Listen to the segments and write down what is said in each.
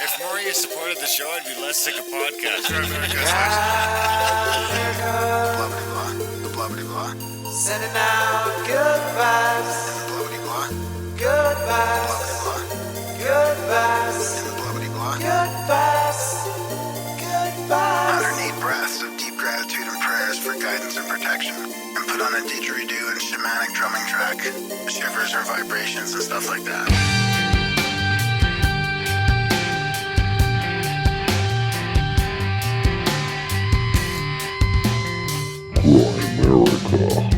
If more of you supported the show, I'd be less sick of podcasts. The blah blah. Sending out good vibes. The blah blah. Good vibes. Good vibes. The blah blah. Good vibes. Good vibes. 108 breaths of deep gratitude and prayers for guidance and protection. And put on a didgeridoo and shamanic drumming track. Shivers or vibrations and stuff like that. America.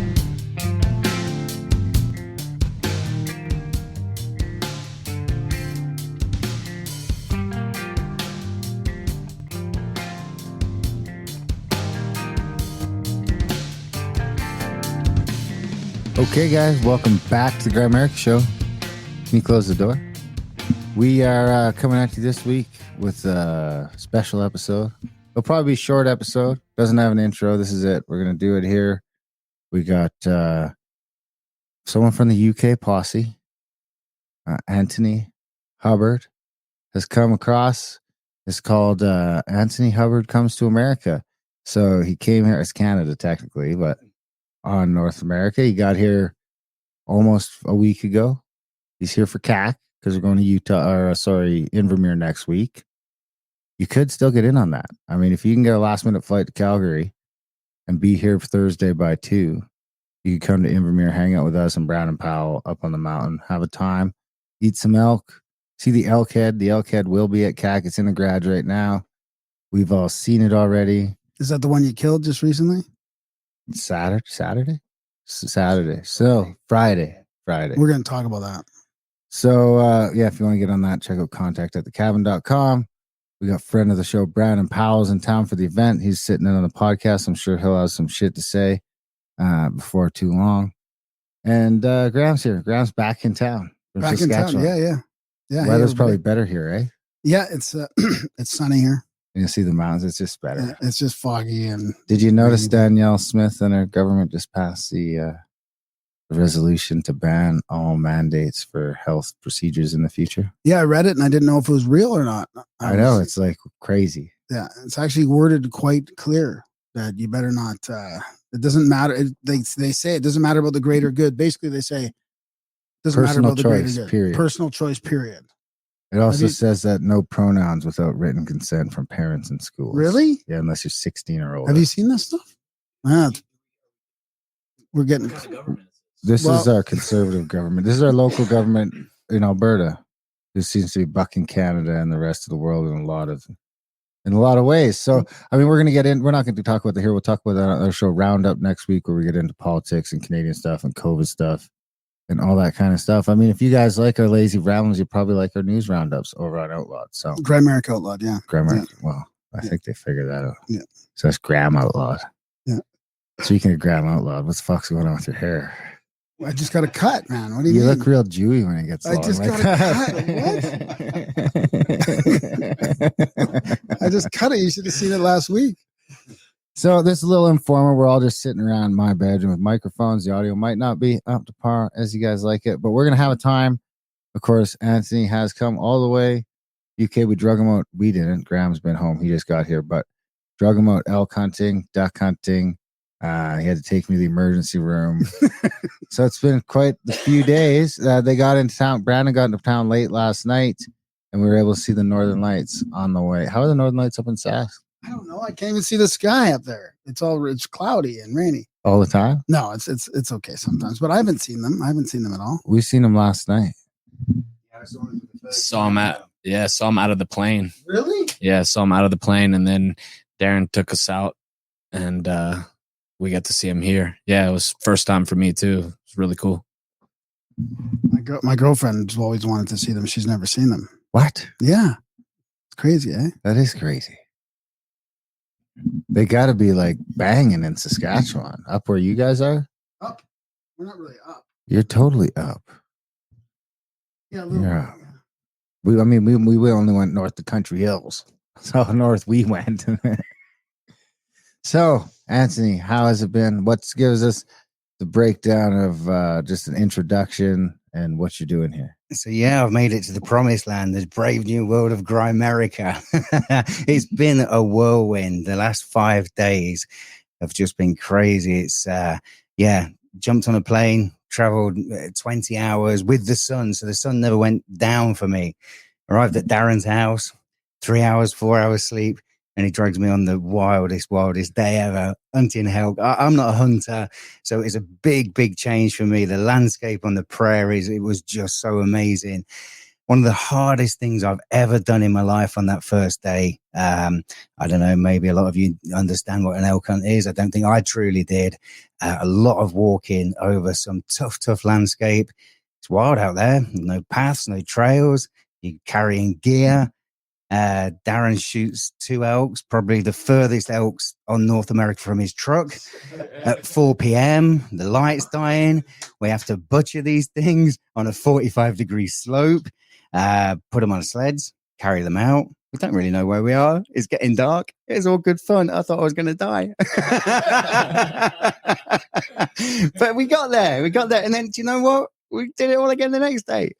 Okay, guys, welcome back to the Great America Show. Can you close the door? We are coming at you this week with a special episode. It'll probably be a short episode. Doesn't have an intro. This is it. We're going to do it here. We got someone from the UK posse, Antony Hubbard, has come across. It's called Antony Hubbard Comes to America. So he came here as Canada, technically, but on North America. He got here almost a week ago. He's here for CAC because we're going to Invermere next week. You could still get in on that. I mean, if you can get a last minute flight to Calgary and be here for Thursday by 2, you could come to Invermere, hang out with us and Brown and Powell up on the mountain, have a time, eat some elk, see the elk head. The elk head will be at CAC. It's in the garage right now. We've all seen it already. Is that the one you killed just recently? Saturday. So Friday. We're going to talk about that. So, if you want to get on that, check out contact@thecabin.com. We got friend of the show, Brandon Powell's in town for the event. He's sitting in on the podcast. I'm sure he'll have some shit to say before too long. And Graham's here. Graham's back in town. Back in town. Yeah. Weather's probably better here, right? Yeah, it's it's sunny here. You see the mountains. It's just better. Yeah, it's just foggy. And did you notice Danielle Smith and her government just passed the resolution to ban all mandates for health procedures in the future? Yeah, I read it and I didn't know if it was real or not. I know, it's like crazy. Yeah, it's actually worded quite clear that you better not. It doesn't matter. They say it doesn't matter about the greater good. Basically, they say it doesn't matter about the greater good. Period. Personal choice. Period. It also says that no pronouns without written consent from parents in schools. Really? Yeah, unless you're 16 or older. Have you seen this stuff? We're getting. This is our conservative government. This is our local government in Alberta, who seems to be bucking Canada and the rest of the world in a lot of ways. So, I mean, we're going to get in. We're not going to talk about the here. We'll talk about that on our show Roundup next week, where we get into politics and Canadian stuff and COVID stuff and all that kind of stuff. I mean, if you guys like our lazy ramblings, you probably like our news roundups over on Outlawed. So, Great America Outlawed, yeah. Great America. Yeah. Well, I think they figured that out. Yeah. So that's Graham Outlawed. Yeah. Speaking of Graham Outlawed, what the fuck's going on with your hair? I just got a cut, man. What do you mean? You look real Jewy when it gets long. I just like got a cut. What? I just cut it. You should have seen it last week. So this is a little informal. We're all just sitting around my bedroom with microphones. The audio might not be up to par as you guys like it, but we're going to have a time. Of course, Antony has come all the way. UK, we drug him out. We didn't. Graham's been home. He just got here, but drug him out elk hunting, duck hunting. He had to take me to the emergency room. So it's been quite a few days. They got into town. Brandon got into town late last night, and we were able to see the Northern Lights on the way. How are the Northern Lights up in Sask? I don't know. I can't even see the sky up there. It's cloudy and rainy all the time. No, it's okay sometimes, but I haven't seen them. I haven't seen them at all. We seen them last night. Saw him out of the plane. Really? Yeah, saw him out of the plane, and then Darren took us out, and we got to see him here. Yeah, it was first time for me too. It was really cool. My girlfriend's always wanted to see them. She's never seen them. What? Yeah, it's crazy, eh? That is crazy. They got to be like banging in Saskatchewan, up where you guys are. Up? We're not really up. You're totally up. Yeah, a little yeah. bit. Yeah. We only went north to Country Hills. So north we went. So, Antony, how has it been? What gives us the breakdown of just an introduction and what you're doing here. So yeah, I've made it to the promised land, the brave new world of Grimerica. It's been a whirlwind. The last 5 days have just been crazy. It's jumped on a plane, traveled 20 hours with the sun. So the sun never went down for me. Arrived at Darren's house, 3 hours, 4 hours sleep. And he drags me on the wildest day ever, hunting elk. I'm not a hunter, so it's a big change for me. The landscape on the prairies, it was just so amazing. One of the hardest things I've ever done in my life on that first day. I don't know, maybe a lot of you understand what an elk hunt is. I don't think I truly did. A lot of walking over some tough landscape. It's wild out there. No paths, no trails. You're carrying gear. Darren shoots 2 elks, probably the furthest elks on North America from his truck at 4 p.m. The light's dying. We have to butcher these things on a 45-degree slope, put them on sleds, carry them out. We don't really know where we are. It's getting dark. It's all good fun. I thought I was going to die. But we got there. And then, do you know what? We did it all again the next day.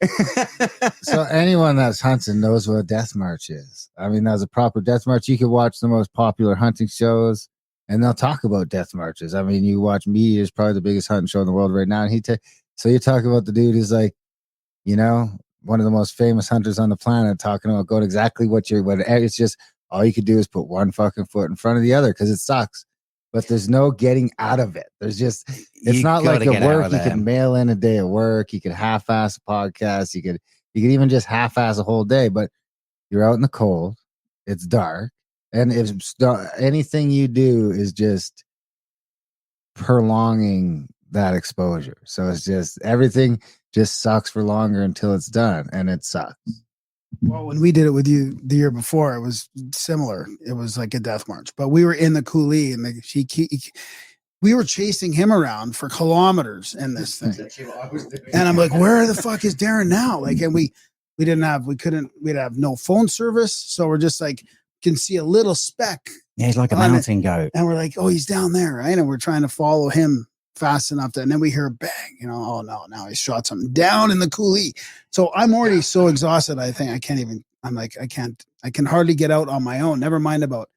So anyone that's hunting knows what a death march is. I mean, that's a proper death march. You could watch the most popular hunting shows and they'll talk about death marches. I mean, you watch Meat Eater is probably the biggest hunting show in the world right now. And so you talk about the dude who's like, you know, one of the most famous hunters on the planet, talking about going exactly it's just all you could do is put one fucking foot in front of the other because it sucks. But there's no getting out of it. It's not like at work. You can mail in a day of work. You could half-ass a podcast. You could even just half-ass a whole day. But you're out in the cold. It's dark, and if anything you do is just prolonging that exposure. So it's just everything just sucks for longer until it's done, and it sucks. Well, when we did it with you the year before, it was similar. It was like a death march, but we were in the coulee and we were chasing him around for kilometers in this thing. And I'm like, where the fuck is Darren now? Like, and we'd have no phone service. So we're just like, can see a little speck. Yeah, he's like a mountain goat. And we're like, oh, he's down there. Right. And we're trying to follow him fast enough and then we hear a bang, oh no, now he shot something down in the coulee. So I'm already so exhausted. I think I can hardly get out on my own. Never mind about.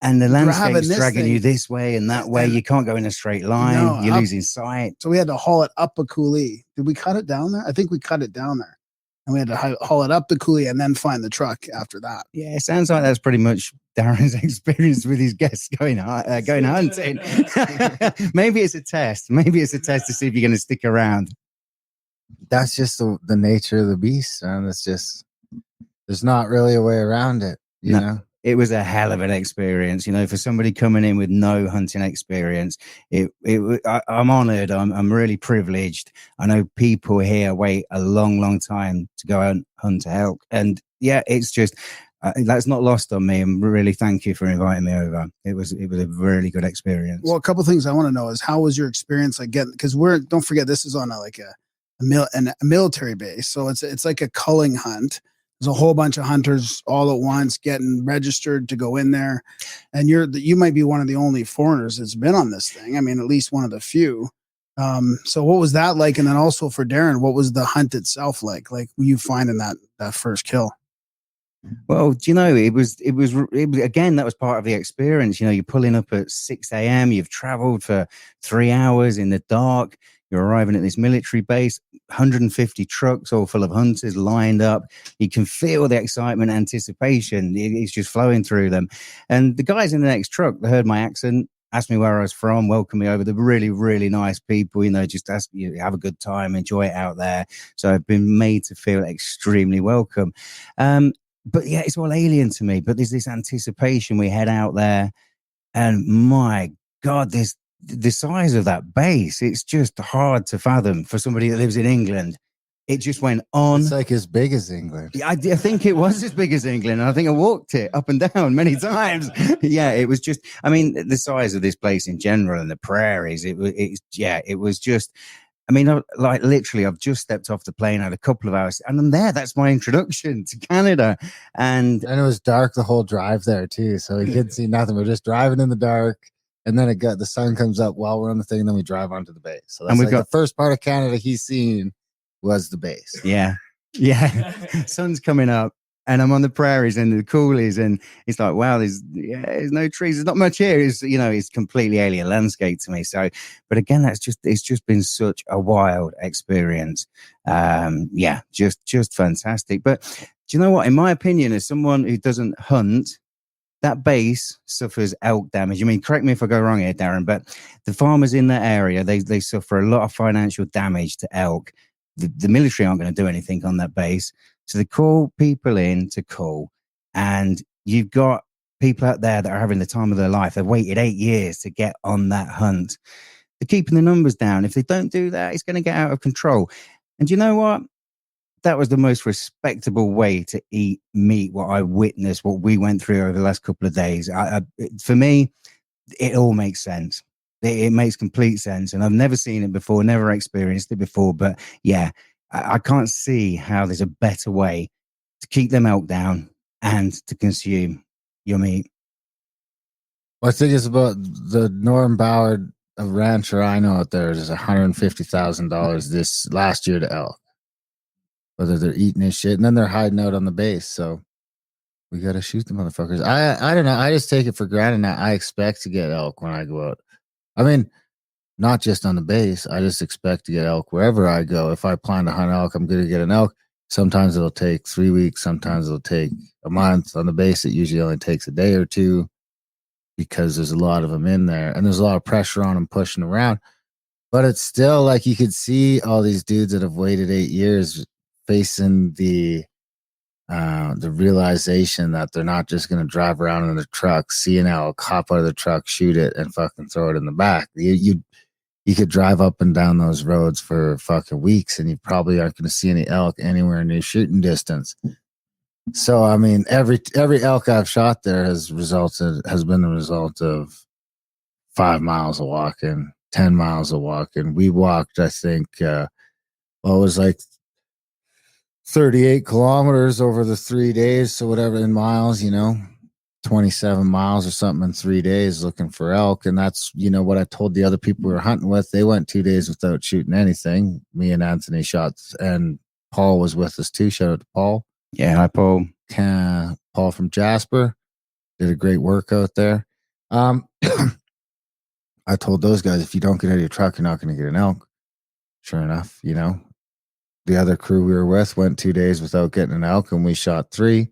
And the landscape's dragging you this way and that way. You can't go in a straight line. You're losing sight. So we had to haul it up a coulee. Did we cut it down there? I think we cut it down there. And we had to haul it up the coulee and then find the truck after that. Yeah, it sounds like that's pretty much Darren's experience with his guests going hunting. Maybe it's a test. Maybe it's a test to see if you're going to stick around. That's just the nature of the beast, and it's just there's not really a way around it. You know, it was a hell of an experience. For somebody coming in with no hunting experience, I'm honored. I'm really privileged. I know people here wait a long time to go out and hunt elk, and yeah, it's just. That's not lost on me. And really thank you for inviting me over. It was a really good experience. Well, a couple of things I want to know is how was your experience like getting, because don't forget this is on a military base. So it's like a culling hunt. There's a whole bunch of hunters all at once getting registered to go in there. And you might be one of the only foreigners that's been on this thing. I mean, at least one of the few. So what was that like? And then also for Darren, what was the hunt itself like? Like you finding that first kill? Well, it was again, that was part of the experience. You're pulling up at 6 a.m. You've traveled for 3 hours in the dark. You're arriving at this military base, 150 trucks all full of hunters lined up. You can feel the excitement, anticipation. It's just flowing through them. And the guys in the next truck, they heard my accent, asked me where I was from, welcomed me over. They're really, really nice people, just ask you, have a good time, enjoy it out there. So I've been made to feel extremely welcome. But yeah, it's all alien to me. But there's this anticipation. We head out there, and my God, the size of that base. It's just hard to fathom for somebody that lives in England. It just went on. It's like as big as England. I think it was as big as England. And I think I walked it up and down many times. Yeah, it was just. I mean, the size of this place in general and the prairies. It was just. I mean, like literally, I've just stepped off the plane, had a couple of hours, and I'm there. That's my introduction to Canada. And it was dark the whole drive there too, so we couldn't see nothing. We're just driving in the dark, and then the sun comes up while we're on the thing, and then we drive onto the base. So that's the first part of Canada he's seen was the base. Yeah. Yeah. Sun's coming up and I'm on the prairies and the coulees, and it's like, wow, there's no trees. There's not much here. It's completely alien landscape to me. So, but again, it's just been such a wild experience. Just fantastic. But do you know what? In my opinion, as someone who doesn't hunt, that base suffers elk damage. I mean, correct me if I go wrong here, Darren, but the farmers in that area, they suffer a lot of financial damage to elk. The military aren't going to do anything on that base. So they call people in to cull. And you've got people out there that are having the time of their life. They've waited 8 years to get on that hunt. They're keeping the numbers down. If they don't do that, it's going to get out of control. And you know what? That was the most respectable way to eat meat, what I witnessed, what we went through over the last couple of days. For me, it all makes sense. It makes complete sense. And I've never seen it before, never experienced it before. But yeah, I can't see how there's a better way to keep them elk down and to consume your meat. Well, I think it's about the Norm Ballard, a rancher I know out there, is $150,000 this last year to elk. Whether they're eating his shit, and then they're hiding out on the base. So we got to shoot the motherfuckers. I don't know. I just take it for granted now. I expect to get elk when I go out. I mean, not just on the base. I just expect to get elk wherever I go. If I plan to hunt elk, I'm going to get an elk. Sometimes it'll take 3 weeks. Sometimes it'll take a month. On the base, it usually only takes a day or two because there's a lot of them in there. And there's a lot of pressure on them pushing around. But it's still like you could see all these dudes that have waited 8 years facing the realization that they're not just going to drive around in the truck, see an elk, hop out of the truck, shoot it, and fucking throw it in the back. You could drive up and down those roads for fucking weeks, and you probably aren't going to see any elk anywhere near shooting distance. So, I mean, every elk I've shot there has been the result of 5 miles of walking, 10 miles of walking. We walked, I think, it was like 38 kilometers over the 3 days. So whatever in miles, 27 miles or something in 3 days looking for elk. And that's, what I told the other people we were hunting with. They went 2 days without shooting anything. Me and Antony shot, and Paul was with us too. Shout out to Paul. Yeah. Hi, Paul. Paul from Jasper did a great workout there. I told those guys, if you don't get out of your truck, you're not going to get an elk. Sure enough, the other crew we were with went 2 days without getting an elk, and we shot 3.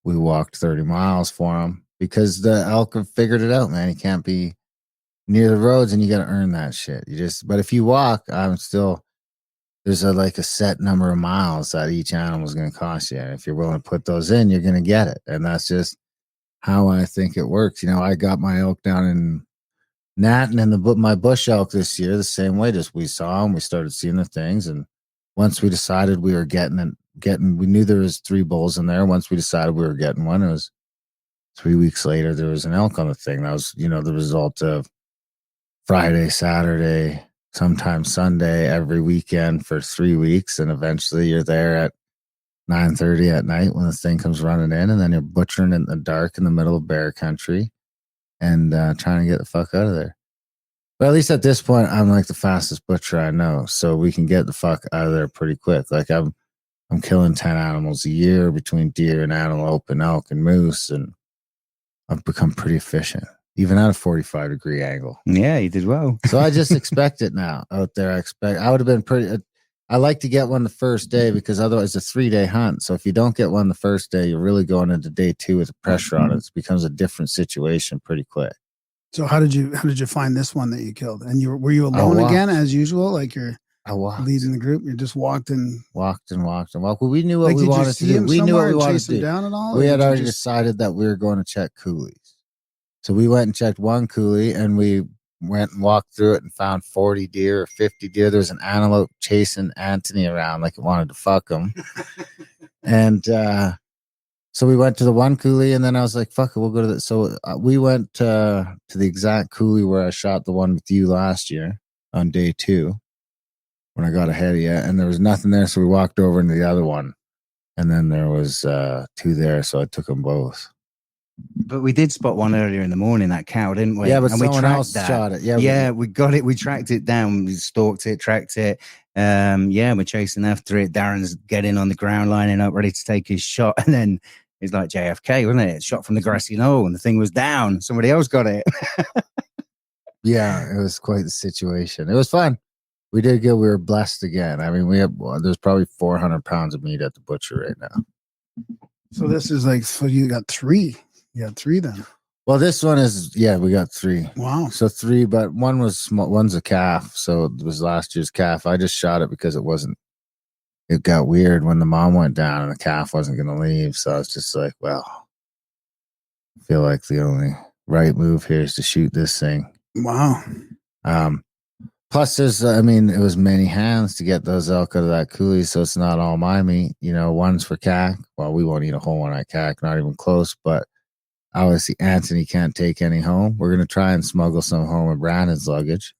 We walked 30 miles for them because the elk have figured it out, man. You can't be near the roads, and you got to earn that shit. But if you walk, there's a set number of miles that each animal is going to cost you. And if you're willing to put those in, you're going to get it. And that's just how I think it works. I got my elk down in Natin and my bush elk this year the same way. Just we saw them, we started seeing the things, and once we decided we were we knew there was 3 bulls in there. Once we decided we were getting one, it was 3 weeks later, there was an elk on the thing. That was, the result of Friday, Saturday, sometimes Sunday, every weekend for 3 weeks. And eventually you're there at 9:30 at night when the thing comes running in, and then you're butchering in the dark in the middle of bear country and trying to get the fuck out of there. But at least at this point, I'm like the fastest butcher I know, so we can get the fuck out of there pretty quick. Like I'm killing 10 animals a year between deer and antelope and elk and moose, and I've become pretty efficient, even at a 45-degree angle. Yeah, you did well. So I just expect it now out there. I would have been pretty. I like to get one the first day because otherwise it's a 3-day hunt. So if you don't get one the first day, you're really going into day 2 with the pressure on it. It becomes a different situation pretty quick. So how did you find this one that you killed? And were you alone again as usual? Like you're leading the group. You just walked and walked. Well, we knew what we wanted to do. We knew what we wanted to do. Down at all, we had already decided that we were going to check coulees. So we went and checked one coulee, and we went and walked through it and found 40 deer or 50 deer. There was an antelope chasing Antony around like it wanted to fuck him. And so we went to the one coulee, and then I was like, fuck it, we'll go to So we went to the exact coulee where I shot the one with you last year on day 2 when I got ahead of you, and there was nothing there. So we walked over into the other one, and then there was 2 there. So I took them both. But we did spot one earlier in the morning, that cow, didn't we? Yeah, but and we someone tracked else that. shot it. Yeah, Yeah, we got it. We tracked it down. We stalked it, tracked it. Yeah, we're chasing after it. Darren's getting on the ground, lining up, ready to take his shot. And then it's like JFK, wasn't it? Shot from the grassy knoll, and the thing was down. Somebody else got it. Yeah, it was quite the situation. It was fun. We did good. We were blessed again. I mean, there's probably 400 pounds of meat at the butcher right now. So this is like, so you got 3. You got 3 then. Well, this one is, yeah, we got 3. Wow. So 3, but one was small. One's a calf. So it was last year's calf. I just shot it because it got weird when the mom went down and the calf wasn't going to leave. So I was just like, well, I feel like the only right move here is to shoot this thing. Wow. Plus there's, it was many hands to get those elk out of that coulee. So it's not all my meat, one's for CAC. Well, we won't eat a whole one at CAC, not even close, but obviously, Antony can't take any home. We're going to try and smuggle some home in Brandon's luggage.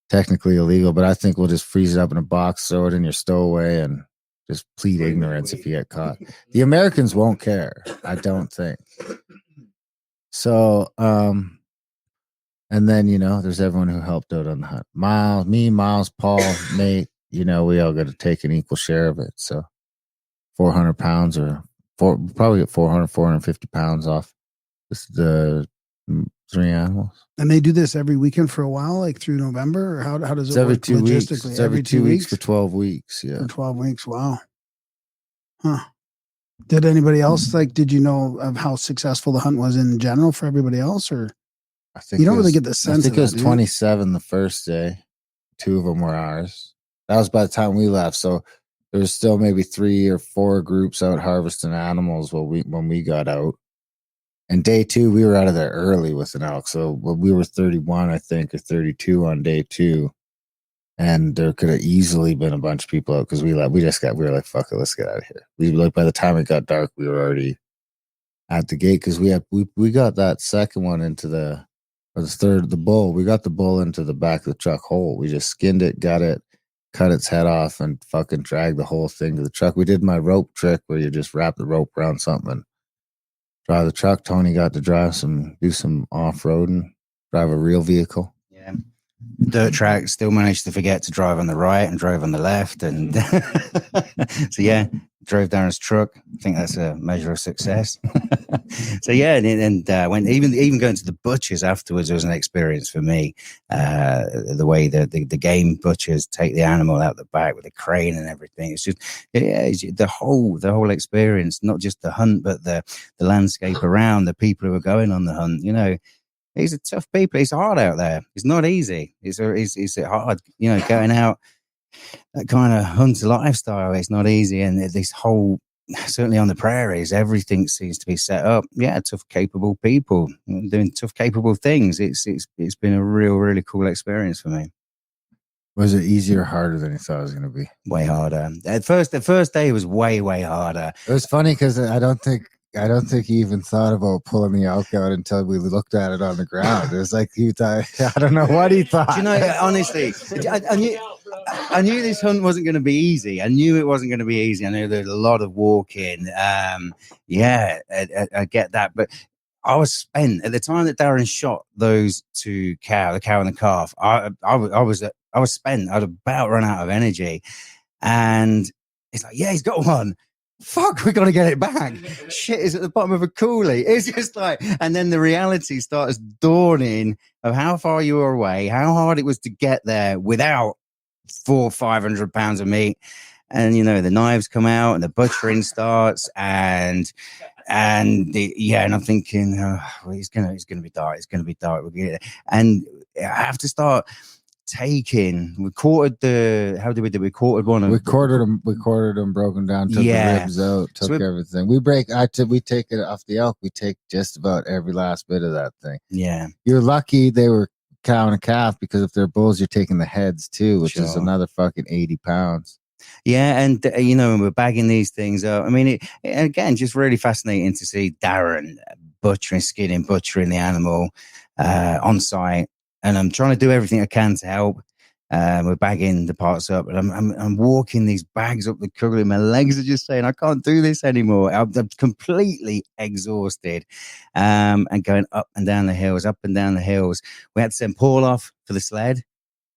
Technically illegal, but I think we'll just freeze it up in a box, throw it in your stowaway, and just plead ignorance if you get caught. The Americans won't care, I don't think. So, and then, there's everyone who helped out on the hunt. Miles, Paul, Nate, we all got to take an equal share of it. So 400 pounds probably get 450 pounds off the 3 animals. And they do this every weekend for a while, like through November, or how does it every work 2 weeks. logistically? It's every 2 weeks for 12 weeks. Yeah. For 12 weeks. Wow. Huh. Did anybody else, did you know of how successful the hunt was in general for everybody else? Or I think you don't really get the sense. I think it was 27 the first day. 2 of them were ours. That was by the time we left. So there was still maybe 3 or 4 groups out harvesting animals when we got out. And day 2, we were out of there early with an elk. So we were 31, I think, or 32 on day 2. And there could have easily been a bunch of people out because we were like, fuck it, let's get out of here. By the time it got dark, we were already at the gate because we got that second one into the bull. We got the bull into the back of the truck whole. We just skinned it, got it, cut its head off, and fucking dragged the whole thing to the truck. We did my rope trick where you just wrap the rope around something and drive the truck. Tony got to do some off-roading, drive a real vehicle. Yeah. Dirt track, still managed to forget to drive on the right and drove on the left. And so, yeah, drove Darren's truck. I think that's a measure of success. So, yeah, and when even going to the butchers afterwards was an experience for me. The way the game butchers take the animal out the back with a crane and everything. It's just, it's the whole experience, not just the hunt, but the landscape around, the people who are going on the hunt, These are tough people. It's hard out there. It's not easy. It's hard, going out, that kind of hunter lifestyle. It's not easy. And this whole, certainly on the prairies, everything seems to be set up. Yeah, tough, capable people doing tough, capable things. It's been a really cool experience for me. Was it easier or harder than you thought it was going to be? Way harder. The first day was way harder. It was funny because I don't think he even thought about pulling the elk out until we looked at it on the ground. It was like he thought, I don't know what he thought. Do you know, honestly, I knew this hunt wasn't going to be easy. I knew it wasn't going to be easy. I knew there's a lot of walking. I get that. But I was spent at the time that Darren shot those 2 cows, the cow and the calf. I was spent. I'd about run out of energy. And it's like, yeah, he's got one. Fuck, we got to get it back. Shit is at the bottom of a coulee. It's just like, and then the reality starts dawning of how far you were away, how hard it was to get there without 400-500 pounds of meat. And, the knives come out and the butchering starts and I'm thinking, it's going to be dark. It's going to be dark. And I have to start we quartered how did we do? We quartered one of we quartered them, broke them down, took the ribs out, took everything. We take it off the elk. We take just about every last bit of that thing. Yeah. You're lucky they were cow and a calf because if they're bulls, you're taking the heads too, which is another fucking 80 pounds. Yeah, and we're bagging these things up. I mean, again, just really fascinating to see Darren butchering the animal on site. And I'm trying to do everything I can to help. We're bagging the parts up, and I'm walking these bags up the coulee. My legs are just saying, I can't do this anymore. I'm completely exhausted, and going up and down the hills, up and down the hills. We had to send Paul off for the sled.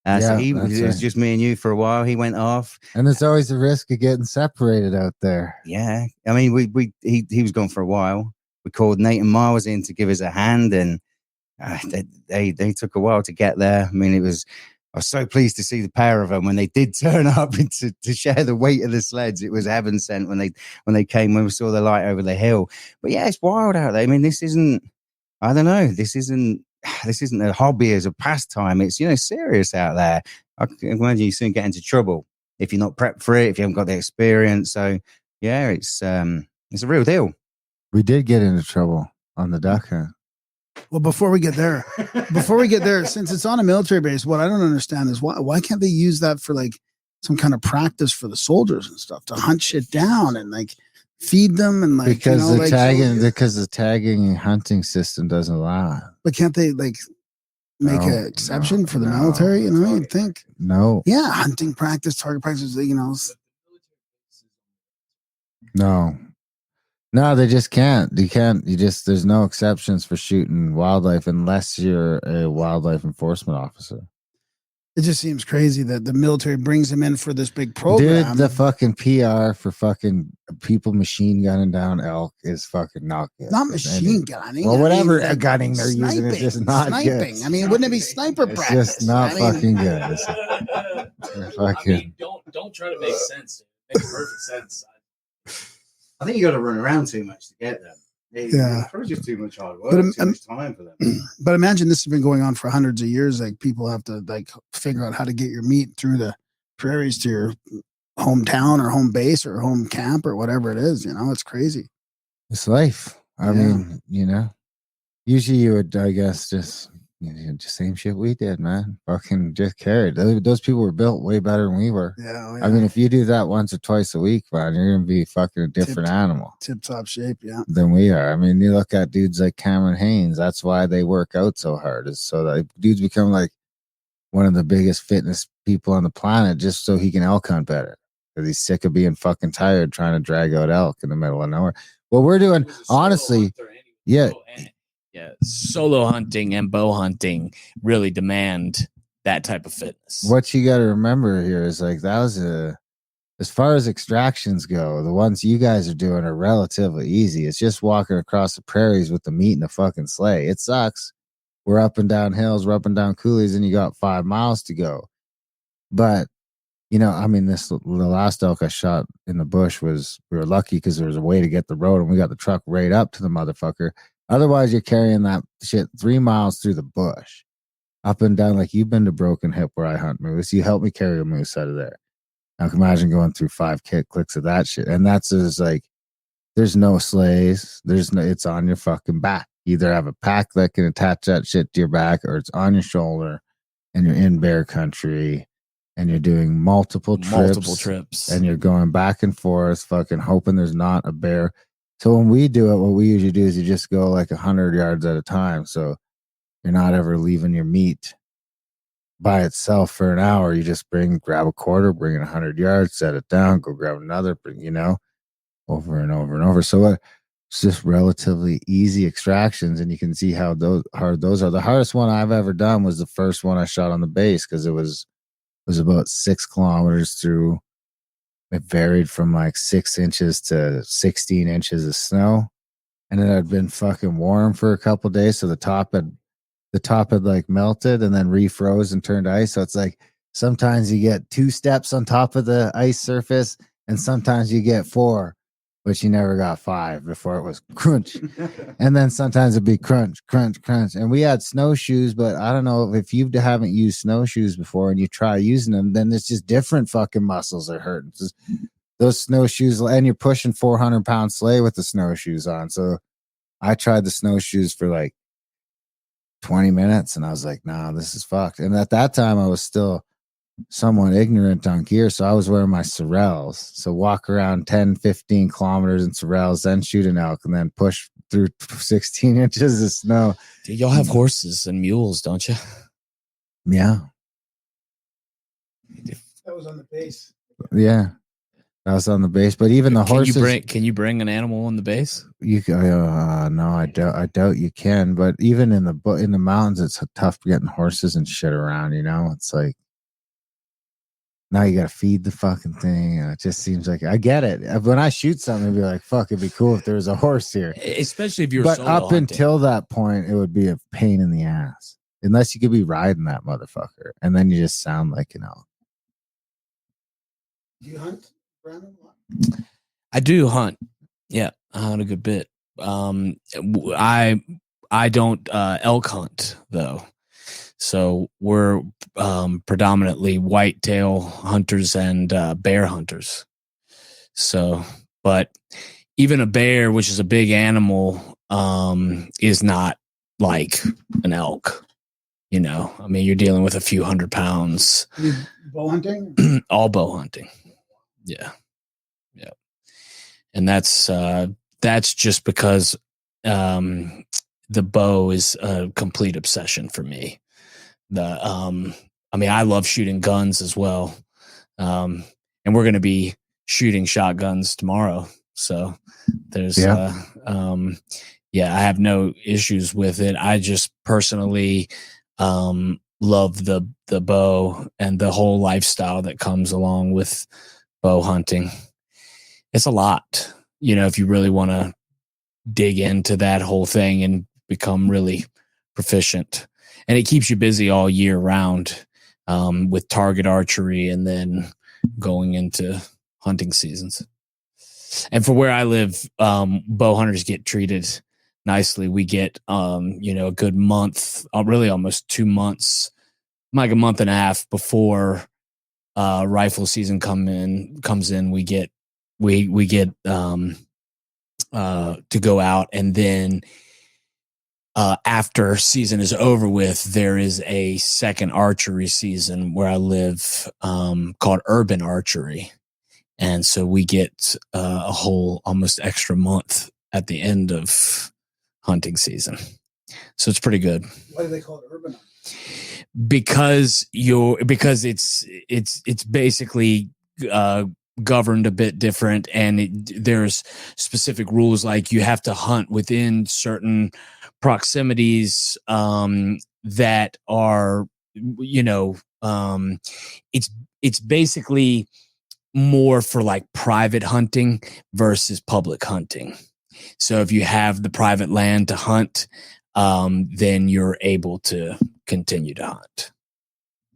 So it was just me and you for a while. He went off, and there's always the risk of getting separated out there. Yeah, I mean, he was gone for a while. We called Nate and Miles in to give us a hand, and they took a while to get there. I mean, I was so pleased to see the pair of them when they did turn up to share the weight of the sleds. It was heaven sent when they came, when we saw the light over the hill. But yeah, it's wild out there. I mean, this isn't a hobby as a pastime. It's, serious out there. I can imagine you soon get into trouble if you're not prepped for it, if you haven't got the experience. So yeah, it's a real deal. We did get into trouble on the duck hunt. Well, before we get there, since it's on a military base, what I don't understand is why can't they use that for like some kind of practice for the soldiers and stuff to hunt shit down and like feed them and like because the tagging and hunting system doesn't allow it. But can't they like make an exception for the military? You'd think. No. Yeah, hunting practice, target practice. No, they just can't. There's no exceptions for shooting wildlife unless you're a wildlife enforcement officer. It just seems crazy that the military brings them in for this big program. Dude, the fucking PR for fucking people machine gunning down elk is fucking not good. Not machine gunning. Well, whatever gunning they're using is just not sniping. good. I mean, wouldn't it be sniper it's practice? It's just not fucking good. Don't try to make sense. It makes perfect sense. I think you got to run around too much to get them. Yeah, it's just too much hard work. Too much time for them. But imagine this has been going on for hundreds of years. Like people have to like figure out how to get your meat through the prairies to your hometown or home base or home camp or whatever it is. It's crazy. It's life. I mean, usually you would, I guess, just same shit we did, man. Fucking just carried. Those people were built way better than we were. Yeah. I mean, if you do that once or twice a week, man, you're gonna be fucking a different animal. Tip top shape, yeah. Than we are. I mean, you look at dudes like Cameron Haynes. That's why they work out so hard. Is so that dudes become like one of the biggest fitness people on the planet, just so he can elk hunt better. Because he's sick of being fucking tired trying to drag out elk in the middle of nowhere. What we're doing, honestly, yeah. Yeah, solo hunting and bow hunting really demand that type of fitness. What you got to remember here is like that was as far as extractions go, the ones you guys are doing are relatively easy. It's just walking across the prairies with the meat in the fucking sleigh. It sucks. We're up and down hills, we're up and down coulees, and you got 5 miles to go. But I mean, the last elk I shot in the bush we were lucky because there was a way to get the road, and we got the truck right up to the motherfucker. Otherwise, you're carrying that shit 3 miles through the bush, up and down. Like you've been to Broken Hip where I hunt moose. You helped me carry a moose out of there. Now, can imagine going through 5 clicks of that shit. And that's just like, there's no sleighs. It's on your fucking back. You either have a pack that can attach that shit to your back, or it's on your shoulder, and you're in bear country, and you're doing multiple trips, and you're going back and forth, fucking hoping there's not a bear. So when we do it, what we usually do is you just go like 100 yards at a time. So you're not ever leaving your meat by itself for an hour. You just grab a quarter, bring it 100 yards, set it down, go grab another, over and over and over. So it's just relatively easy extractions, and you can see how hard those are. The hardest one I've ever done was the first one I shot on the base, because it was about 6 kilometers through. It varied from like 6 inches to 16 inches of snow. And it had been fucking warm for a couple of days. So the top had like melted and then refroze and turned ice. So it's like sometimes you get 2 steps on top of the ice surface, and sometimes you get 4, but you never got 5 before it was crunch. And then sometimes it'd be crunch, crunch, crunch. And we had snowshoes, but I don't know if you haven't used snowshoes before and you try using them, then it's just different fucking muscles that hurt. Those snowshoes, and you're pushing 400-pound sleigh with the snowshoes on. So I tried the snowshoes for like 20 minutes, and I was like, nah, this is fucked. And at that time, I was still somewhat ignorant on gear, so I was wearing my Sorels. So walk around 10, 15 kilometers in Sorels, then shoot an elk, and then push through 16 inches of snow. Dude, y'all have horses and mules, don't you? Yeah. That was on the base. Yeah, that was on the base. But even the horses, Can you bring an animal on the base? you can. No, I doubt you can. But even in the mountains, it's tough getting horses and shit around. You know, it's like now you got to feed the fucking thing. And it just seems like I get it. When I shoot something, I'd be like, "Fuck, it'd be cool if there was a horse here." Especially if you're. But solo up hunting. until that point, it would be a pain in the ass. Unless you could be riding that motherfucker, and then you just sound like an elk. Do you hunt, Brandon? I do hunt. Yeah, I hunt a good bit. I don't elk hunt though. So we're predominantly whitetail hunters and bear hunters. So, but even a bear, which is a big animal, is not like an elk. You know, I mean, you're dealing with a few 100 pounds. You bow hunting? All bow hunting. Yeah. Yeah. And that's just because the bow is a complete obsession for me. I mean, I love shooting guns as well. And we're going to be shooting shotguns tomorrow. So there's, I have no issues with it. I just personally, love the bow and the whole lifestyle that comes along with bow hunting. It's a lot, you know, if you really want to dig into that whole thing and become really proficient. And it keeps you busy all year round, with target archery and then going into hunting seasons. And for where I live, bow hunters get treated nicely. We get, a good month, really almost 2 months, like a month and a half before rifle season comes in. We get to go out, and then after season is over with, there is a second archery season where I live, called urban archery, and so we get a whole almost extra month at the end of hunting season. So it's pretty good. Why do they call it urban? Because it's basically governed a bit different, and there's specific rules, like you have to hunt within certain proximities that are, it's basically more for like private hunting versus public hunting. So if you have the private land to hunt, then you're able to continue to hunt.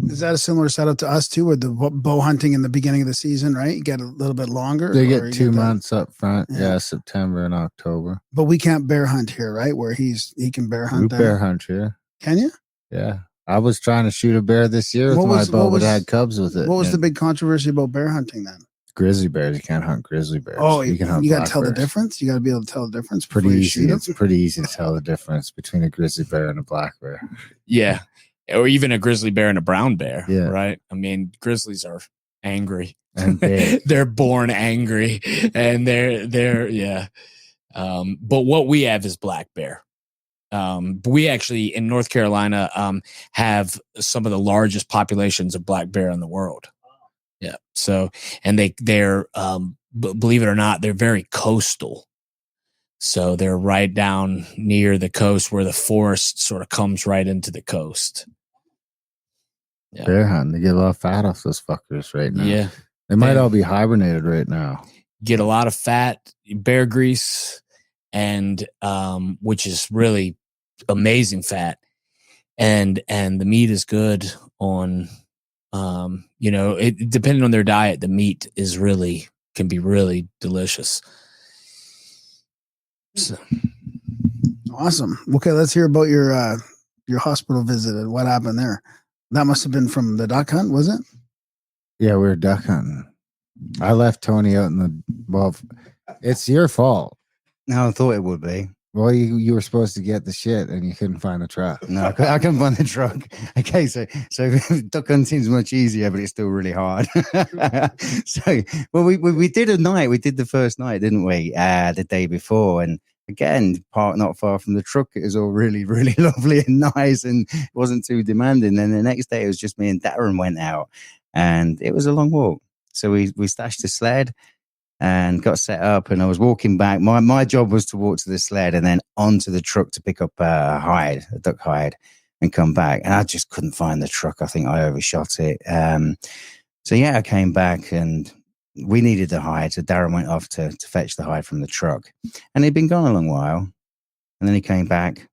Is that a similar setup to us too, with the bow hunting in the beginning of the season, right? You get a little bit longer. They get 2 months up front. Yeah, September and October. But we can't bear hunt here, right? Where he can bear hunt. We bear hunt here. Can you? Yeah. I was trying to shoot a bear this year with my bow, but it had cubs with it. What was the big controversy about bear hunting then? Grizzly bears. You can't hunt grizzly bears. Oh, you can hunt. You got to tell bears. the difference. You got to be able to tell the difference. Pretty easy. It's pretty easy to tell the difference between a grizzly bear and a black bear. Yeah, or even a grizzly bear and a brown bear. Yeah, right. I mean, grizzlies are angry and big. They're born angry, and they're yeah. But what we have is black bear. We actually in North Carolina have some of the largest populations of black bear in the world. Yeah. So, and they're believe it or not, they're very coastal. So they're right down near the coast where the forest sort of comes right into the coast. Yeah. Bear hunting, they get a lot of fat off those fuckers right now. Yeah. They might all be hibernated right now. Get a lot of fat, bear grease, and which is really amazing fat. And the meat is good on it depending on their diet, the meat can be really delicious. So. Awesome. Okay, let's hear about your hospital visit and what happened there. That must have been from the duck hunt, was it? Yeah, we were duck hunting. I left Tony out in the it's your fault. No, I thought it would be. Well, you were supposed to get the shit and you couldn't find the truck. No, I couldn't find the truck. Okay, so duck hunting's much easier, but it's still really hard. We did a night. We did the first night, didn't we? The day before, and again, not far from the truck. It was all really, really lovely and nice, and it wasn't too demanding. Then the next day, it was just me and Darren went out. and it was a long walk. So we stashed the sled and got set up, and I was walking back. My job was to walk to the sled and then onto the truck to pick up a duck hide, and come back. And I just couldn't find the truck. I think I overshot it. So yeah, I came back and we needed the hide. So Darren went off to fetch the hide from the truck, and he'd been gone a long while. And then he came back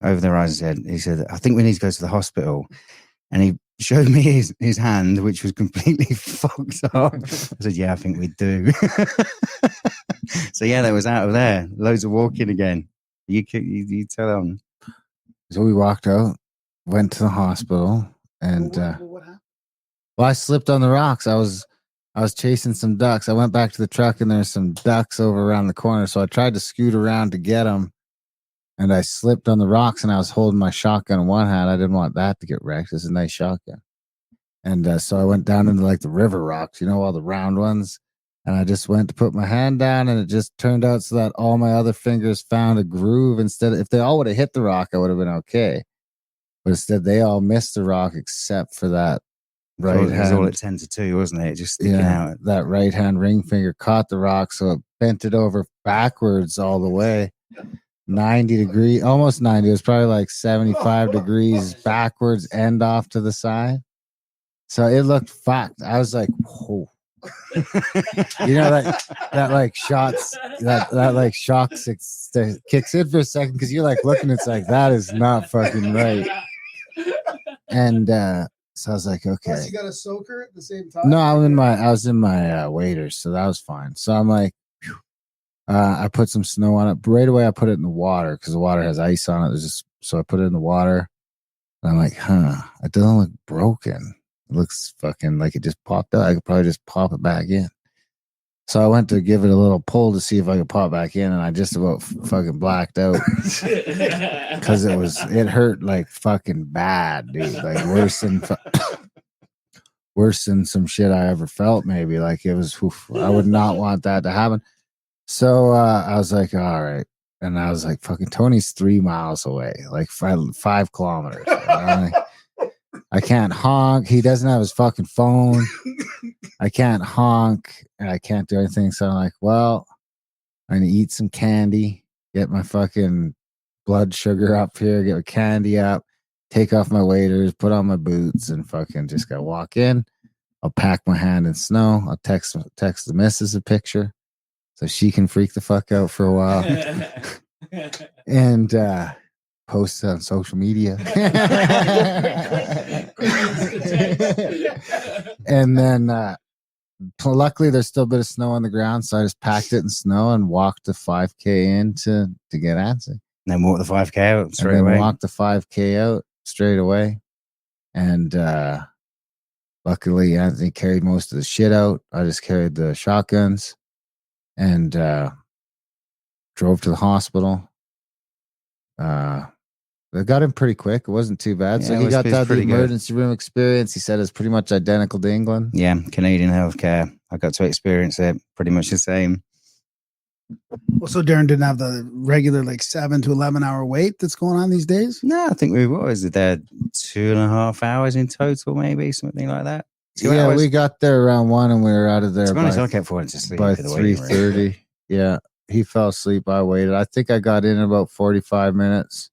over the horizon. He said, I think we need to go to the hospital. And he showed me his hand, which was completely fucked up. I said, yeah, I think we do. So yeah, that was out of there. Loads of walking again. You tell them. So we walked out, went to the hospital, and What happened? well, I slipped on the rocks. I was chasing some ducks. I went back to the truck, and there's some ducks over around the corner. So I tried to scoot around to get them, and I slipped on the rocks, and I was holding my shotgun in one hand. I didn't want that to get wrecked. It's a nice shotgun. And so I went down into like the river rocks, all the round ones. And I just went to put my hand down, and it just turned out so that all my other fingers found a groove. Instead, if they all would have hit the rock, I would have been okay. But instead, they all missed the rock except for that right hand. It was all at 10 to 2, wasn't it? Just sticking out. That right hand ring finger caught the rock, so it bent it over backwards all the way. 90 degrees, almost 90. It was probably like 75 degrees backwards, end off to the side. So it looked fucked. I was like, whoa. that like shots that like shock kicks in for a second, because you're like looking, it's like, that is not fucking right. And so I was like, okay. Plus you got a soaker at the same time? No, I was in my waders, so that was fine. So I'm like, phew. I put some snow on it. Right away, I put it in the water because the water has ice on it. So I put it in the water. And I'm like, it doesn't look broken. It looks fucking like it just popped out. I could probably just pop it back in. So I went to give it a little pull to see if I could pop back in, and I just about fucking blacked out because it hurt like fucking bad, dude. Like worse than some shit I ever felt. Maybe like it was. I would not want that to happen. So I was like, all right. And I was like, fucking Tony's 3 miles away, like 5 kilometers. I can't honk. He doesn't have his fucking phone. I can't honk. And I can't do anything. So I'm like, well, I'm going to eat some candy, get my fucking blood sugar up here, get my candy up, take off my waders, put on my boots, and fucking just got to walk in. I'll pack my hand in snow. I'll text the missus a picture so she can freak the fuck out for a while. And post it on social media. And then luckily there's still a bit of snow on the ground, so I just packed it in snow and walked the 5K in to get Antony. And then walk the 5K out straight away. Walked the 5K out straight away. And luckily Antony carried most of the shit out. I just carried the shotguns and drove to the hospital. They got him pretty quick. It wasn't too bad. Yeah, so he got that the pretty good. emergency room experience. He said it's pretty much identical to England. Yeah, Canadian healthcare. I got to experience it pretty much the same. Well, so Darren didn't have the regular like 7 to 11 hour wait that's going on these days? No, I think we was there 2.5 hours in total, maybe something like that. 2 Yeah, hours. we got there around 1 and we were out of there To be honest, by, I kept falling to sleep by for the waiting room. 3:30. Yeah, he fell asleep. I waited. I think I got in about 45 minutes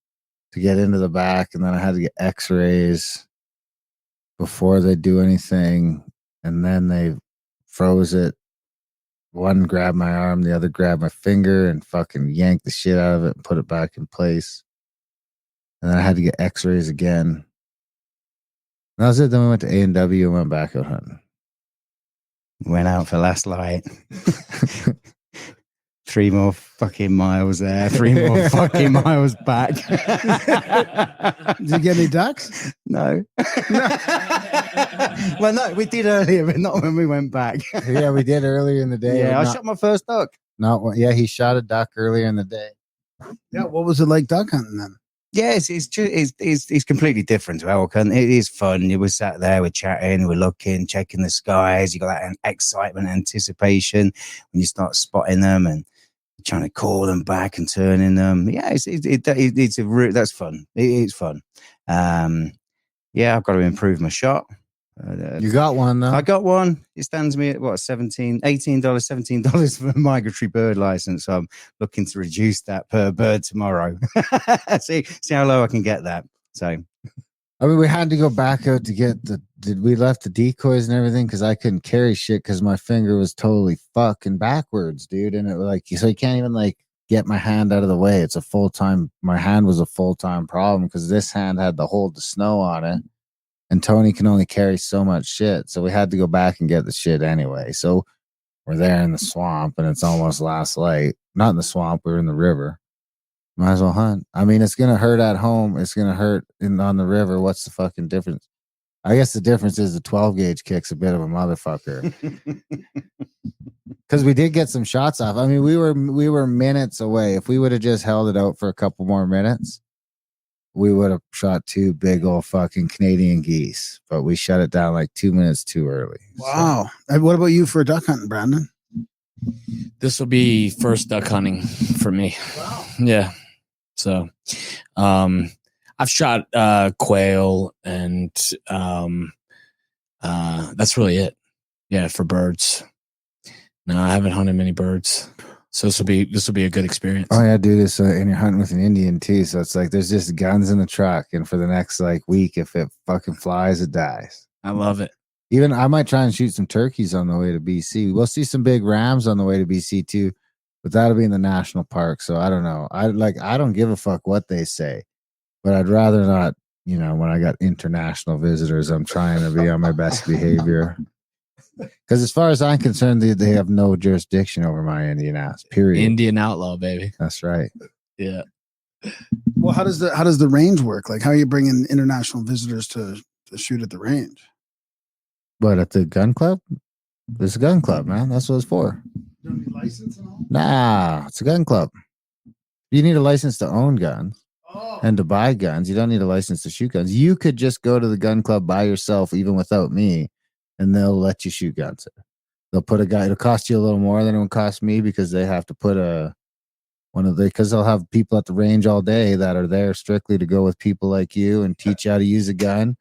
to get into the back, and then I had to get x-rays before they do anything, and then they froze it. One grabbed my arm, the other grabbed my finger and fucking yanked the shit out of it and put it back in place. And then I had to get x-rays again. And that was it. Then we went to A&W and went back out hunting. Went out for last light. 3 more fucking miles there. 3 more fucking miles back. Did you get any ducks? No. Well, no, we did earlier, but not when we went back. Yeah, we did earlier in the day. Yeah, I shot my first duck. Yeah, he shot a duck earlier in the day. Yeah, what was it like duck hunting then? Yeah, it's completely different to elk hunting. It is fun. We sat there, we're chatting, we're looking, checking the skies. You got that excitement, anticipation when you start spotting them and trying to call them back and turning them. Yeah, that's fun. It's fun. Yeah, I've got to improve my shot. You got one though. I got one. It stands me at what, $18, $17 for a migratory bird license. So I'm looking to reduce that per bird tomorrow. see how low I can get that. So I mean, we had to go back out to get we left the decoys and everything because I couldn't carry shit because my finger was totally fucking backwards, dude. And it so you can't even like get my hand out of the way. It's my hand was a full-time problem because this hand had to hold the snow on it. And Tony can only carry so much shit. So we had to go back and get the shit anyway. So we're there in the swamp and it's almost last light. Not in the swamp, we're in the river. Might as well hunt. I mean, it's going to hurt at home. It's going to hurt on the river. What's the fucking difference? I guess the difference is the 12 gauge kick's a bit of a motherfucker. Because we did get some shots off. I mean, we were minutes away. If we would have just held it out for a couple more minutes, we would have shot 2 big old fucking Canadian geese. But we shut it down like 2 minutes too early. Wow. And what about you for duck hunting, Brandon? This will be first duck hunting for me. Wow. Yeah. So, I've shot quail and that's really it. Yeah, for birds. No, I haven't hunted many birds. So this will be a good experience. Oh yeah, dude. This and you're hunting with an Indian too, so it's like there's just guns in the truck, and for the next like week, if it fucking flies, it dies. I love it. Even I might try and shoot some turkeys on the way to BC. We'll see some big rams on the way to BC too, but that'll be in the national park. So I don't know. I don't give a fuck what they say, but I'd rather not. You know, when I got international visitors, I'm trying to be on my best behavior. Because as far as I'm concerned, they have no jurisdiction over my Indian ass. Period. Indian outlaw, baby. That's right. Yeah. Well, how does the range work? Like, how are you bringing international visitors to shoot at the range? But at the gun club, it's a gun club, man. That's what it's for. You don't need license and all? Nah, it's a gun club. You need a license to own guns and to buy guns. You don't need a license to shoot guns. You could just go to the gun club by yourself, even without me, and they'll let you shoot guns there. They'll put a guy. It'll cost you a little more than it would cost me because they have to put because they'll have people at the range all day that are there strictly to go with people like you and teach you how to use a gun.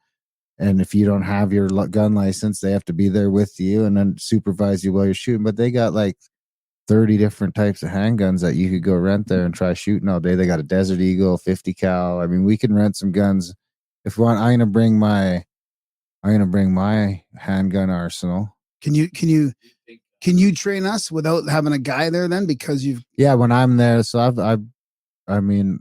And if you don't have your gun license, they have to be there with you and then supervise you while you're shooting. But they got like 30 different types of handguns that you could go rent there and try shooting all day. They got a Desert Eagle, 50 cal. I mean, we can rent some guns if we want. I'm gonna bring my handgun arsenal. Can you train us without having a guy there then? Because when I'm there. So when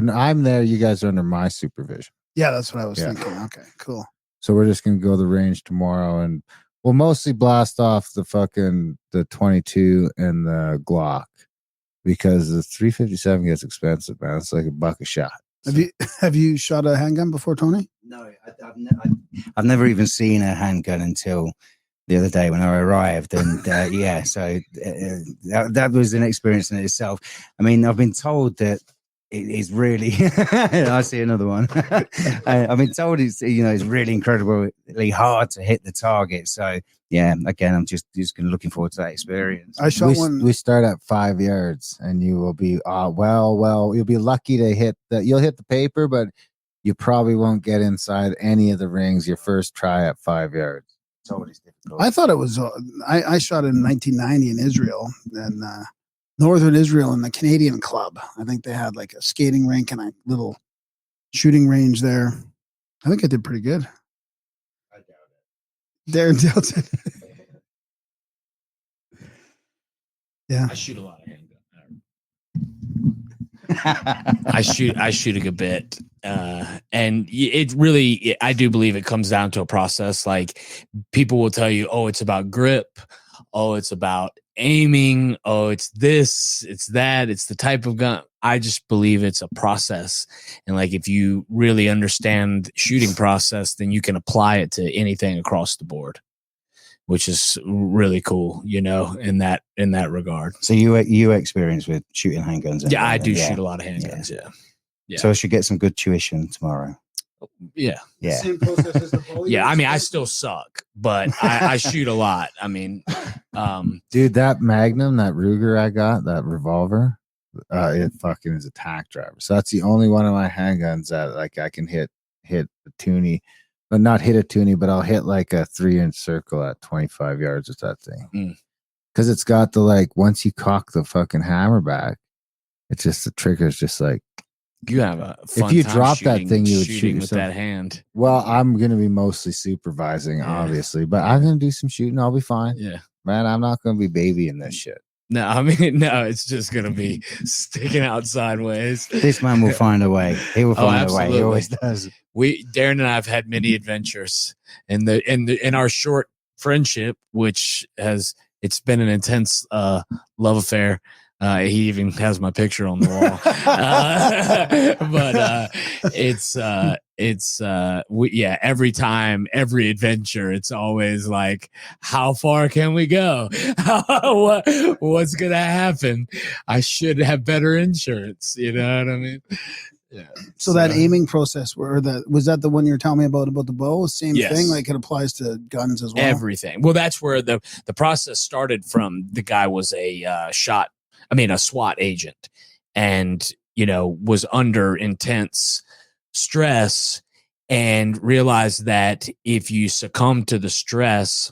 I'm there, you guys are under my supervision. Yeah, that's what I was thinking. Okay, cool. So we're just gonna go to the range tomorrow, and we'll mostly blast off the 22 and the Glock because the 357 gets expensive, man. It's like $1 a shot. Have you shot a handgun before, Tony? no, I've never even seen a handgun until the other day when I arrived, and so that was an experience in itself. I mean, I've been told that it is really. I see another one. I've been told it's really incredibly hard to hit the target. So yeah, again, I'm just looking forward to that experience. I shot one. We start at 5 yards, and you will be you'll be lucky to hit that. You'll hit the paper, but you probably won't get inside any of the rings your first try at 5 yards. It's always difficult. I thought it was. I shot in 1990 in Israel and northern Israel in the Canadian Club. I think they had like a skating rink and a little shooting range there. I think I did pretty good. I doubt it. Darren Delton. Yeah. I shoot a lot of handguns. I shoot a good bit. And it really, I do believe it comes down to a process. Like people will tell you, oh, it's about grip. Oh, it's about aiming. Oh, it's this, it's that, it's the type of gun. I just believe it's a process. And like, if you really understand shooting process, then you can apply it to anything across the board, which is really cool, in that regard. So you experience with shooting handguns? Yeah, I do shoot a lot of handguns. Yeah. So I should get some good tuition tomorrow. Yeah. Yeah. Same process as the bowling. Yeah. I mean, I still suck, but I shoot a lot. I mean, dude, that Magnum, that Ruger I got, that revolver, it fucking is a tack driver. So that's the only one of my handguns that like I can hit the toonie. not hit a toonie, but I'll hit like a 3-inch circle at 25 yards with that thing. Because it's got the like, once you cock the fucking hammer back, it's just the trigger's just like, You have a fun if you time drop that shooting- thing, you would shooting shoot with yourself. that hand. Well, I'm gonna be mostly supervising, obviously, but I'm gonna do some shooting. I'll be fine. Yeah. Man, I'm not gonna be babying this shit. No, I mean, no, it's just gonna be sticking out sideways. This man will find a way. He will Oh, find a way. He absolutely. always does. Darren and I have had many adventures in our short friendship, which it's been an intense love affair. He even has my picture on the wall. Every time, every adventure, it's always like, how far can we go? What's going to happen? I should have better insurance. You know what I mean? Yeah. So that aiming process, was that the one you were telling me about the bow? Same Yes. thing, like it applies to guns as well. Everything. Well, that's where the process started from. The guy was a SWAT agent, and was under intense stress, and realized that if you succumb to the stress,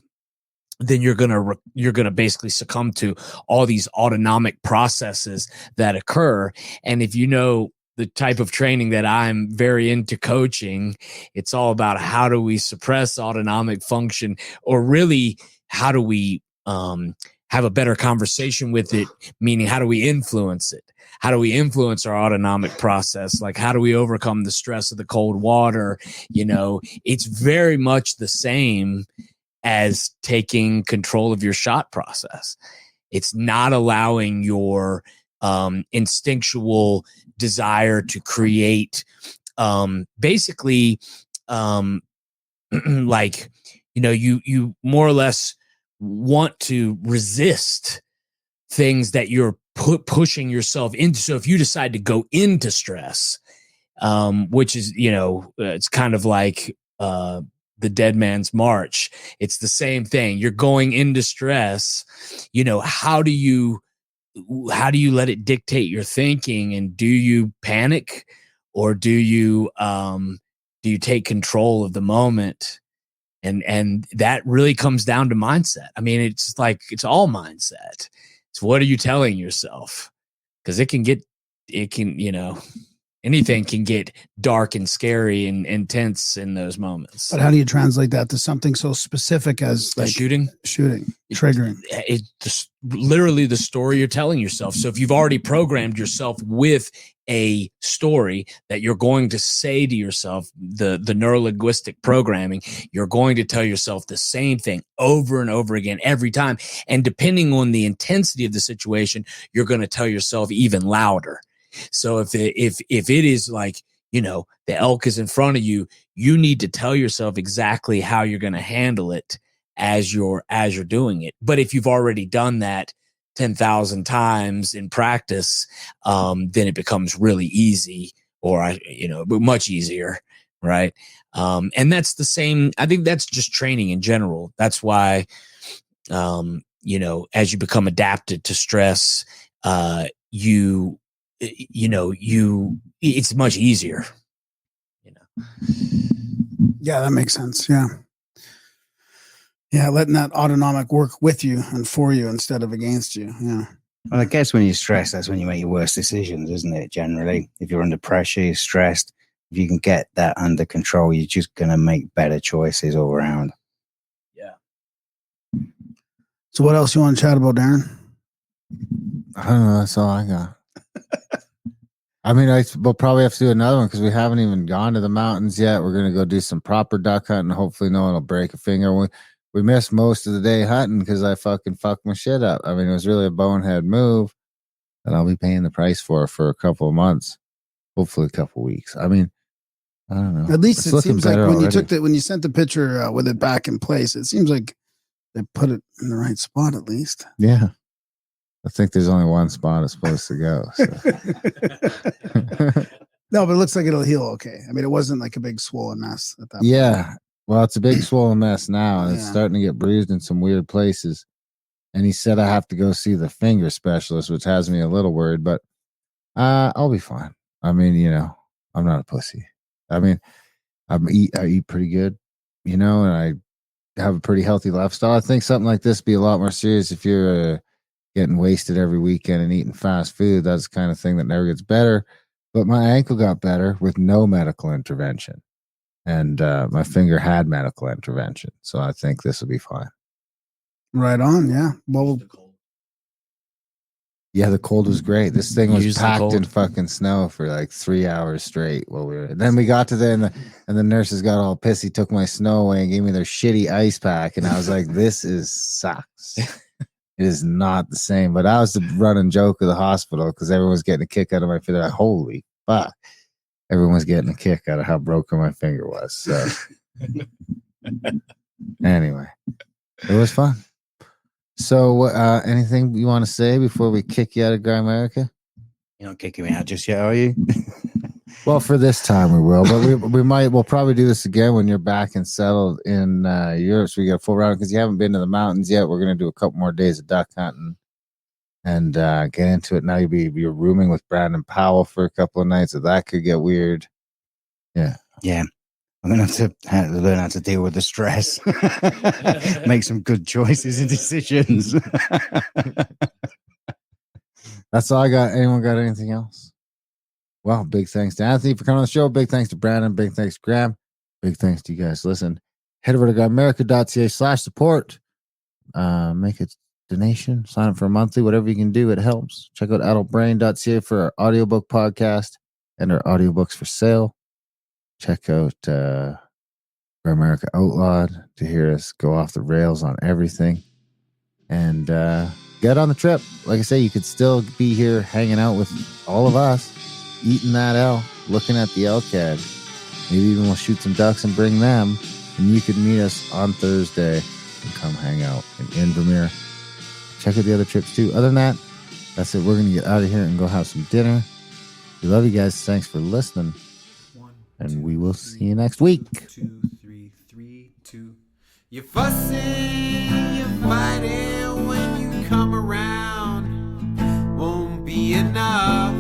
then you're gonna basically succumb to all these autonomic processes that occur. And if you know the type of training that I'm very into coaching, it's all about how do we suppress autonomic function, or really how do we have a better conversation with it, meaning how do we influence it? How do we influence our autonomic process? Like, how do we overcome the stress of the cold water? It's very much the same as taking control of your shot process. It's not allowing your instinctual desire to create basically you more or less want to resist things that you're pushing yourself into. So if you decide to go into stress, which is, it's kind of like the dead man's march. It's the same thing. You're going into stress. How do you let it dictate your thinking? And do you panic, or do you take control of the moment? And that really comes down to mindset. I mean, it's all mindset. It's what are you telling yourself? Because anything can get dark and scary and intense in those moments. But how do you translate that to something so specific as like shooting, triggering? It's just literally the story you're telling yourself. So if you've already programmed yourself with a story that you're going to say to yourself, the neurolinguistic programming, you're going to tell yourself the same thing over and over again every time. And depending on the intensity of the situation, you're going to tell yourself even louder. So if it is like, the elk is in front of you, you need to tell yourself exactly how you're going to handle it as you're doing it. But if you've already done that 10,000 times in practice, then it becomes really easy, or much easier, right? And that's the same. I think that's just training in general. That's why, as you become adapted to stress, it's much easier. Yeah, that makes sense. Yeah. Yeah, letting that autonomic work with you and for you instead of against you. Yeah. Well, I guess when you're stressed, that's when you make your worst decisions, isn't it? Generally, if you're under pressure, you're stressed. If you can get that under control, you're just going to make better choices all around. Yeah. So what else you want to chat about, Darren? I don't know. That's all I got. I mean, we'll probably have to do another one because we haven't even gone to the mountains yet. We're going to go do some proper duck hunting. Hopefully no one will break a finger. We missed most of the day hunting because I fucking fucked my shit up. I mean, it was really a bonehead move that I'll be paying the price for a couple of months, hopefully a couple of weeks. I mean, I don't know. At least it seems like when already. when you sent the picture with it back in place, it seems like they put it in the right spot at least. Yeah. I think there's only one spot it's supposed to go. So. No, but it looks like it'll heal okay. I mean, it wasn't like a big swollen mess at that point. Yeah. Well, it's a big swollen mess now, and it's Yeah. starting to get bruised in some weird places. And he said I have to go see the finger specialist, which has me a little worried, but I'll be fine. I mean, I'm not a pussy. I mean, I eat pretty good. and I have a pretty healthy lifestyle. I think something like this would be a lot more serious if you're getting wasted every weekend and eating fast food. That's the kind of thing that never gets better. But my ankle got better with no medical intervention. And my finger had medical intervention. So I think this will be fine. Right on. Yeah. Well, yeah, the cold was great. This thing was Use the packed cold. in fucking snow for like 3 hours straight while we were. And then we got to there, and the nurses got all pissy, took my snow away, and gave me their shitty ice pack. And I was like, "This sucks. It is not the same." But I was the running joke of the hospital because everyone's getting a kick out of my finger. Like, holy fuck! Everyone's getting a kick out of how broken my finger was. So anyway, it was fun. So, anything you want to say before we kick you out of Grimerica? You're not kicking me out just yet, are you? Well, for this time we will, but we'll probably do this again when you're back and settled in Europe. So we got a full round because you haven't been to the mountains yet. We're going to do a couple more days of duck hunting and get into it. Now you're rooming with Brandon Powell for a couple of nights, so that could get weird. Yeah. I'm going to have to learn how to deal with the stress. Make some good choices and decisions. That's all I got. Anyone got anything else? Well, big thanks to Anthony for coming on the show. Big thanks to Brandon. Big thanks to Graham. Big thanks to you guys. Listen, head over to grimerica.ca/support. Make a donation. Sign up for a monthly. Whatever you can do, it helps. Check out adultbrain.ca for our audiobook podcast and our audiobooks for sale. Check out Grimerica Outlawed to hear us go off the rails on everything. And get on the trip. Like I say, you could still be here hanging out with all of us, eating that elk, looking at the elk head. Maybe even we'll shoot some ducks and bring them. And you could meet us on Thursday and come hang out in Vermeer. Check out the other trips too. Other than that, that's it. We're going to get out of here and go have some dinner. We love you guys. Thanks for listening. And we will see you next week. 2, 3, 3, 2. You're fussing, you're fighting when you come around. Won't be enough.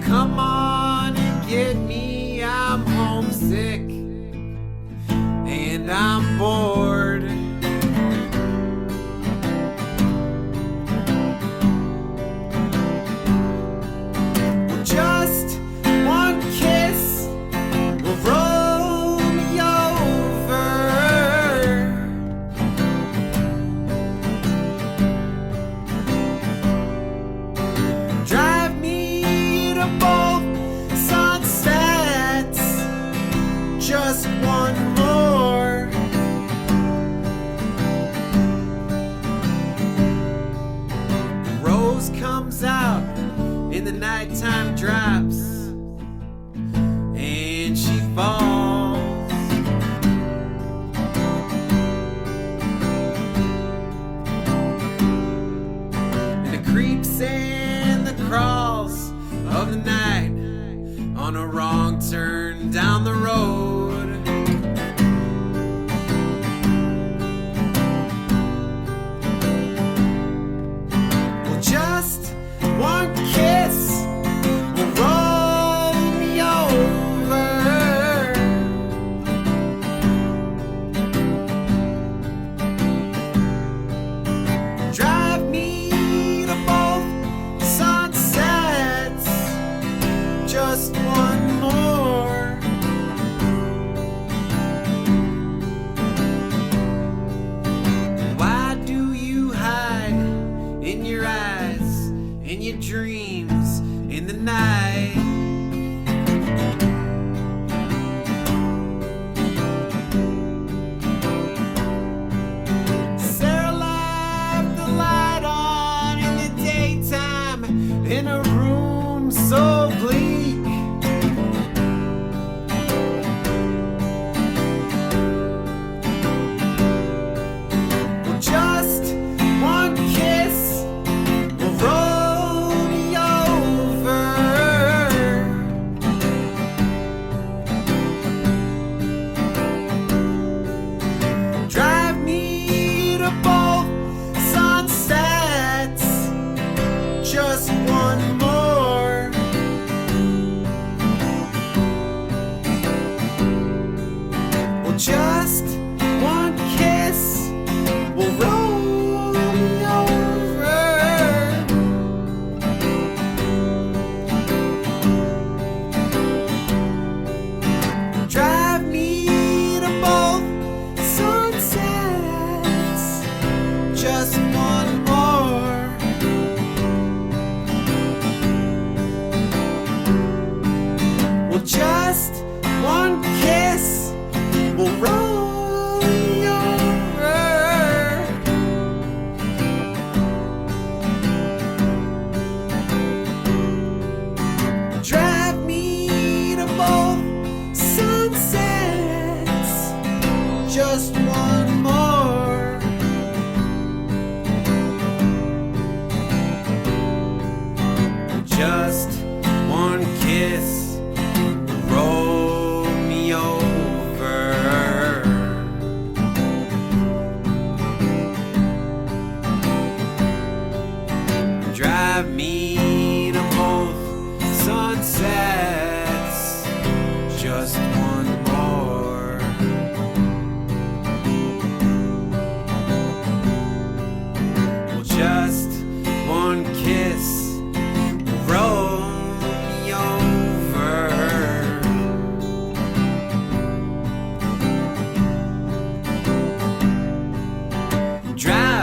Come on and get me. I'm homesick and I'm bored. Just one kiss will roll me over. Drive me to both sunsets. Just one more. The rose comes out in the nighttime drops, and she falls. And the creeps and the crawls of the night on a wrong turn down the road. Well, just one kiss will roll me over. Drive me to both sunsets. Just one more. Why do you hide in your eyes, in your dreams, in the night? Sarah left the light on in the daytime in a room so bleak. Well, just one kiss will roll me over. Drive me to both sunsets. Just one more.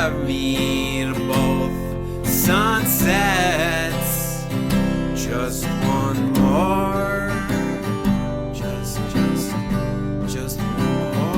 drive me to both sunsets. Just one more. Just one more.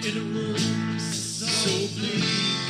In a room so bleak.